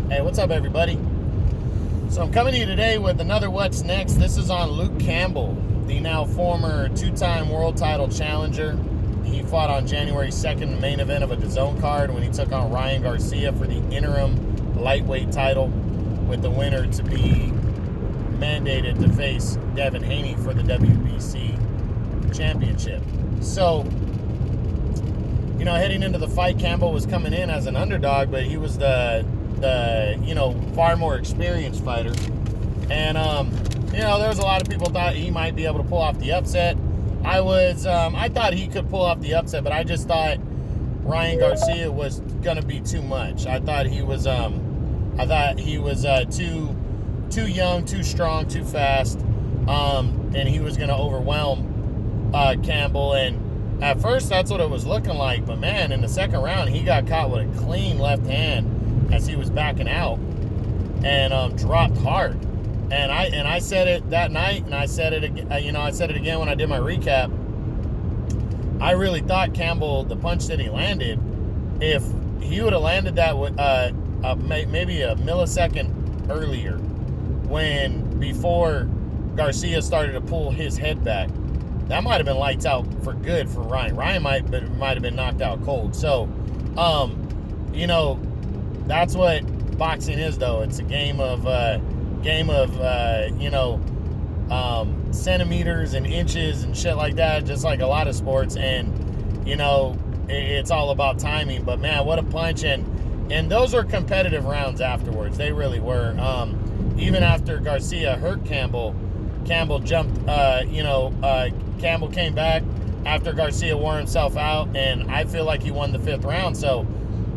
Hey, what's up, everybody? So I'm coming to you today with another What's Next. This is on Luke Campbell, the now former two-time world title challenger. He fought on January 2nd, the main event of a DAZN card when he took on Ryan Garcia for the interim lightweight title, with the winner to be mandated to face Devin Haney for the WBC championship. So, heading into the fight, Campbell was coming in as an underdog, but he was the far more experienced fighter. And, there was a lot of people thought he might be able to pull off the upset. I thought he could pull off the upset, but I just thought Ryan Garcia was going to be too much. I thought he was too young, too strong, too fast, and he was going to overwhelm Campbell. And at first, that's what it was looking like. But, man, in the second round, he got caught with a clean left hand as he was backing out and dropped hard. And I said it that night, and I said it again when I did my recap. I really thought Campbell, the punch that he landed, if he would have landed that with maybe a millisecond earlier, before Garcia started to pull his head back, that might have been lights out for good for Ryan. Ryan might have been knocked out cold. So, that's what boxing is, though. It's a game of centimeters and inches and shit like that, just like a lot of sports. And it's all about timing. But man, what a punch! And those were competitive rounds afterwards. They really were. Even after Garcia hurt Campbell jumped. Campbell came back after Garcia wore himself out, and I feel like he won the 5th round. So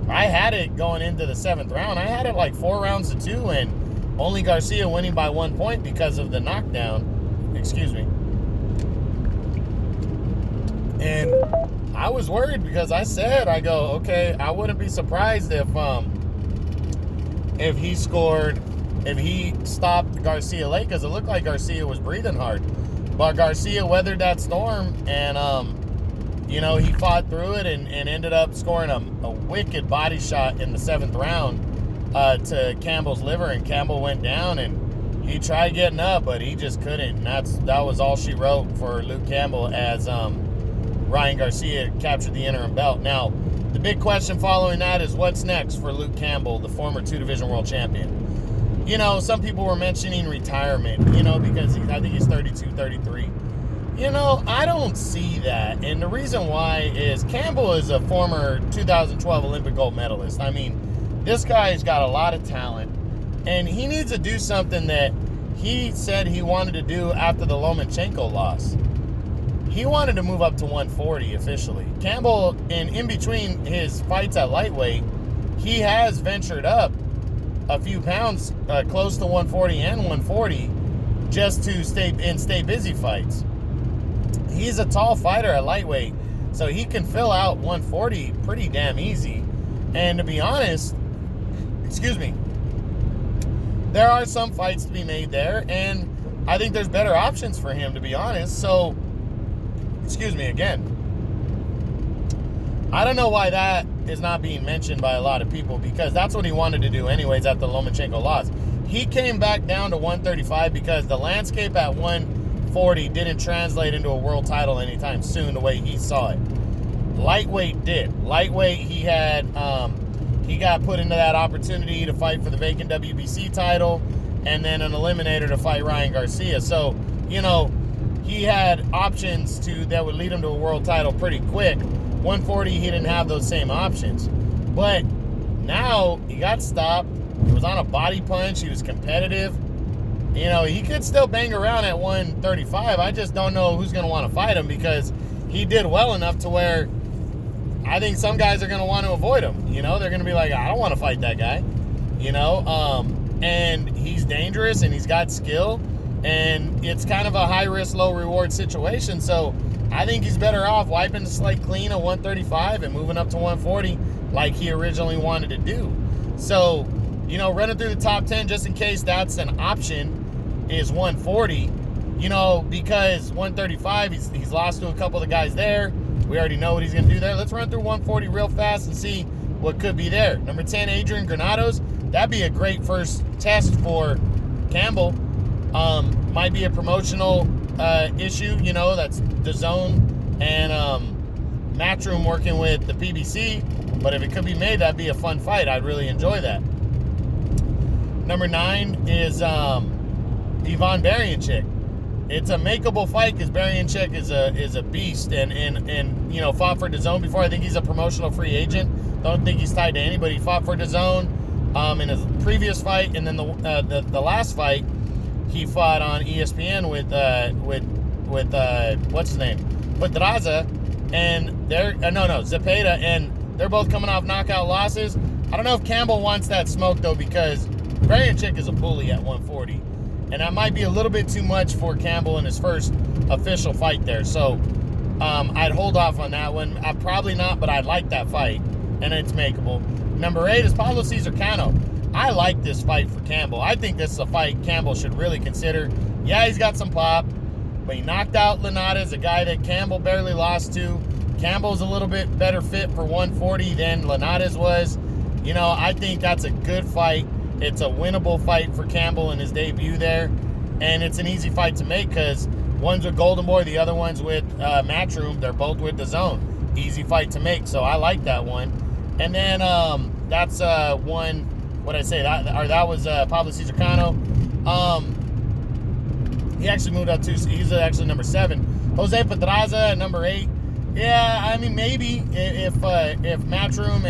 I had it going into the 7th round. I had it like 4 rounds to 2, and only Garcia winning by 1 point because of the knockdown. Excuse me. And I was worried because I I wouldn't be surprised if he stopped Garcia late, because it looked like Garcia was breathing hard. But Garcia weathered that storm, and he fought through it and ended up scoring a wicked body shot in the 7th round to Campbell's liver, and Campbell went down, and he tried getting up, but he just couldn't. And that was all she wrote for Luke Campbell as Ryan Garcia captured the interim belt. Now, the big question following that is what's next for Luke Campbell, the former 2-division world champion. Some people were mentioning retirement, because I think he's 32, 33. I don't see that. And the reason why is Campbell is a former 2012 Olympic gold medalist. I mean, this guy's got a lot of talent, and he needs to do something that he said he wanted to do after the Lomachenko loss. He wanted to move up to 140 officially. Campbell, in between his fights at lightweight, he has ventured up a few pounds, close to 140 and 140, just to stay busy fights. He's a tall fighter at lightweight, so he can fill out 140 pretty damn easy. And to be honest, there are some fights to be made there, and I think there's better options for him, to be honest. So, I don't know why that is not being mentioned by a lot of people, because that's what he wanted to do anyways after the Lomachenko loss. He came back down to 135 because the landscape at 140 didn't translate into a world title anytime soon the way he saw it. Lightweight did. Lightweight, he got put into that opportunity to fight for the vacant WBC title, and then an eliminator to fight Ryan Garcia. So, he had options that would lead him to a world title pretty quick. 140, he didn't have those same options. But now he got stopped. He was on a body punch. He was competitive. He could still bang around at 135. I just don't know who's going to want to fight him, because he did well enough to where I think some guys are going to want to avoid him. They're going to be like, I don't want to fight that guy. And he's dangerous, and he's got skill, and it's kind of a high-risk, low-reward situation. So I think he's better off wiping the slate clean at 135 and moving up to 140 like he originally wanted to do. So, running through the top 10, just in case that's an option, is 140, because 135, he's lost to a couple of the guys there. We already know what he's going to do there. Let's run through 140 real fast and see what could be there. Number 10, Adrian Granados. that'd be a great first test for Campbell. Might be a promotional issue, you know, that's DAZN and Matchroom working with the PBC. But if it could be made, that'd be a fun fight. I'd really enjoy that. Number 9 is Ivan Baranchyk. It's a makeable fight because Baranchyk is a beast and you know, fought for DAZN before. I think he's a promotional free agent. Don't think he's tied to anybody. He fought for DAZN in his previous fight, and then the last fight he fought on ESPN with what's his name, Pedraza, and Zepeda, and they're both coming off knockout losses. I don't know if Campbell wants that smoke though, because Baranchyk is a bully at 140, and that might be a little bit too much for Campbell in his first official fight there. So I'd hold off on that one. I'd probably not, but I'd like that fight, and it's makeable. Number 8 is Pablo Cesar Cano. I like this fight for Campbell. I think this is a fight Campbell should really consider. Yeah, he's got some pop, but he knocked out Linares, a guy that Campbell barely lost to. Campbell's a little bit better fit for 140 than Linares was. You know, I think that's a good fight. It's a winnable fight for Campbell in his debut there. And it's an easy fight to make because one's with Golden Boy, the other one's with Matchroom. They're both with DAZN. Easy fight to make, so I like that one. And then that's one, what'd I say? That was Pablo Cesar Cano. He actually moved up too, so he's actually number 7. Jose Pedraza at number 8. Yeah, I mean, maybe if Matchroom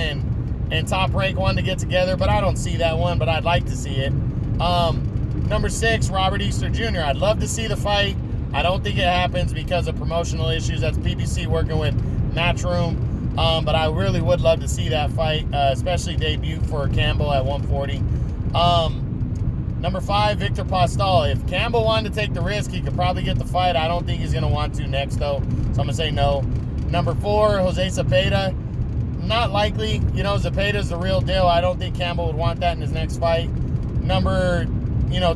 and Top Rank wanted to get together, but I don't see that one, but I'd like to see it. Number 6, Robert Easter Jr. I'd love to see the fight. I don't think it happens because of promotional issues. That's PBC working with Matchroom. But I really would love to see that fight, especially debut for Campbell at 140. Number 5, Victor Postal. If Campbell wanted to take the risk, he could probably get the fight. I don't think he's going to want to next, though, so I'm going to say no. Number 4, Jose Zepeda. Not likely. You know, Zepeda's the real deal. I don't think Campbell would want that in his next fight. Number,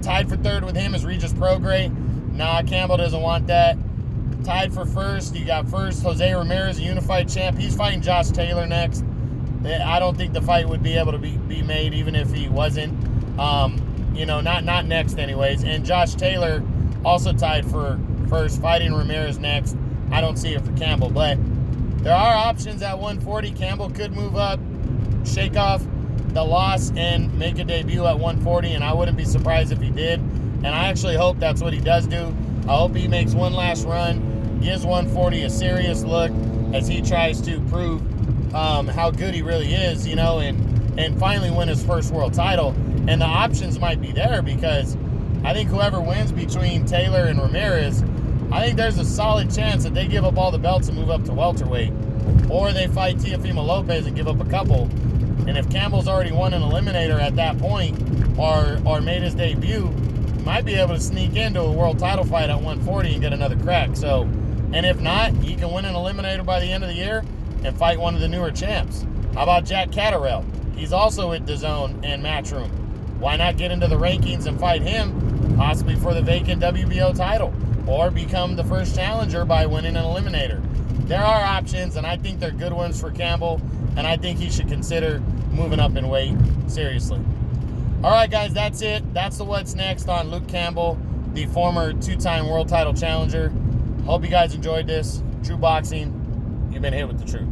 tied for 3rd with him is Regis Prograis. Nah, Campbell doesn't want that. Tied for 1st, you got 1st Jose Ramirez, a unified champ. He's fighting Josh Taylor next. I don't think the fight would be able to be made even if he wasn't. Not next anyways. And Josh Taylor also tied for 1st, fighting Ramirez next. I don't see it for Campbell, but there are options at 140. Campbell could move up, shake off the loss, and make a debut at 140, and I wouldn't be surprised if he did. And I actually hope that's what he does do. I hope he makes one last run, gives 140 a serious look as he tries to prove how good he really is, and finally win his first world title. And the options might be there because I think whoever wins between Taylor and Ramirez, I think there's a solid chance that they give up all the belts and move up to welterweight. Or they fight Teofimo Lopez and give up a couple. And if Campbell's already won an eliminator at that point or made his debut, he might be able to sneak into a world title fight at 140 and get another crack. So, and if not, he can win an eliminator by the end of the year and fight one of the newer champs. How about Jack Catterall? He's also with DAZN and Matchroom. Why not get into the rankings and fight him, possibly for the vacant WBO title, or become the first challenger by winning an eliminator? There are options, and I think they're good ones for Campbell, and I think he should consider moving up in weight seriously. All right, guys, that's it. That's the what's next on Luke Campbell, the former 2-time world title challenger. Hope you guys enjoyed this. True Boxing, you've been hit with the truth.